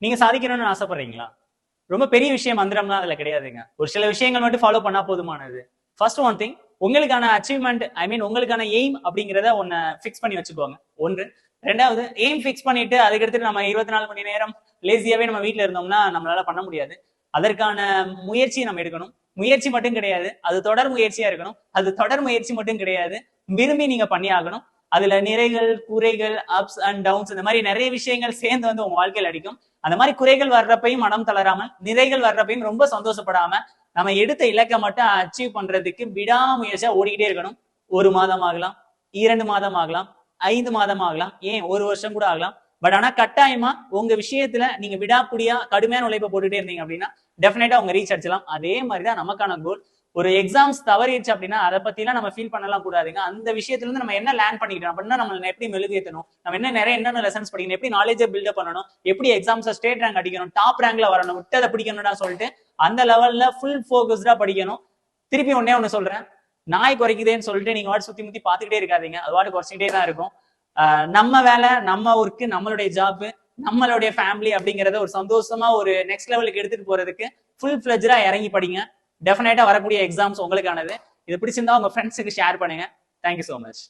நீங்க சாதிக்கணும்னு ஆசைப்படுறீங்களா? ரொம்ப பெரிய விஷயம் மந்திரம்லாம் அதுல கிடையாதுங்க. ஒரு சில விஷயங்கள் மட்டும் ஃபாலோ பண்ணா போதுமானது. ஃபர்ஸ்ட் ஒன் திங், உங்களுக்கான அச்சீவ்மெண்ட் ஐ மீன் உங்களுக்கான எய்ம் அப்படிங்கிறத ஒன்ன ஃபிக்ஸ் பண்ணி வச்சுக்கோங்க. ஒன்று. ரெண்டாவது, எய்ம் ஃபிக்ஸ் பண்ணிட்டு அதுக்கடுத்து நம்ம 24 மணி நேரம் லேசியாவே நம்ம வீட்ல இருந்தோம்னா நம்மளால பண்ண முடியாது. அதற்கான முயற்சியை நம்ம எடுக்கணும். முயற்சி மட்டும் கிடையாது, அது தொடர் முயற்சியா இருக்கணும். அது தொடர் முயற்சி மட்டும் கிடையாது, விரும்பி நீங்க பண்ணி ஆகணும். அதுல நிறைகள், குறைகள், அப்ஸ் அண்ட் டவுன்ஸ் இந்த மாதிரி நிறைய விஷயங்கள் சேர்ந்து வந்து உங்க வாழ்க்கையில் அடிக்கும். அந்த மாதிரி குறைகள் வர்றப்பையும் மனம் தளராமல், நிறைகள் வர்றப்பையும் ரொம்ப சந்தோஷப்படாம நம்ம எடுத்த இலக்கை மட்டும் அச்சீவ் பண்றதுக்கு விடாமுயற்சியா ஓடிக்கிட்டே இருக்கணும். 1 மாதம் ஆகலாம், 2 மாதம் ஆகலாம், 5 மாதம் ஆகலாம், ஏன் 1 வருஷம் கூட ஆகலாம். பட் ஆனா கட்டாயமா உங்க விஷயத்துல நீங்க விடாப்புடியா கடுமையான உழைப்பை போட்டுட்டே இருந்தீங்க அப்படின்னா டெஃபினட்டா உங்க ரீச் அடிச்சலாம். அதே மாதிரிதான் நமக்கான கோல். ஒரு எக்ஸாம்ஸ் தவறிடுச்சு அப்படின்னா அதை பத்தி எல்லாம் நம்ம ஃபீல் பண்ணலாம் கூடாதுங்க. அந்த விஷயத்துல இருந்து நம்ம என்ன லேர்ன் பண்ணிக்கிறோம் அப்படின்னா நம்ம எப்படி மெழுகேற்றணும், நம்ம என்னென்ன லெசன்ஸ் படிக்கணும், எப்படி நாலேஜை பில்டப் பண்ணணும், எப்படி எக்ஸாம்ஸ் ஸ்டேட் ரேங்க் அடிக்கணும், டாப் ரேங்க்ல வரணும், விட்டதை பிடிக்கணும்னா சொல்லிட்டு அந்த லெவல்ல ஃபுல் ஃபோக்கஸ்டா படிக்கணும். திருப்பி ஒண்ணு சொல்றேன், நாய் குறைக்குதேன்னு சொல்லிட்டு நீங்க வாட்டு சுத்தி முத்தி பாத்துக்கிட்டே இருக்காதீங்க. அது வாட்டு குறைச்சிக்கிட்டே தான் இருக்கும். நம்ம வேலை, நம்ம ஒர்க், நம்மளுடைய ஜாப், நம்மளுடைய ஃபேமிலி அப்படிங்கறத ஒரு சந்தோஷமா ஒரு நெக்ஸ்ட் லெவலுக்கு எடுத்துட்டு போறதுக்கு ஃபுல் ஃபிளெஜ்டா இறங்கி படிங்க. டெஃபினட்டா வரக்கூடிய எக்ஸாம்ஸ் உங்களுக்கானது. இது பிடிச்சிருந்தா உங்க ஃப்ரெண்ட்ஸுக்கு ஷேர் பண்ணுங்க. Thank you so much.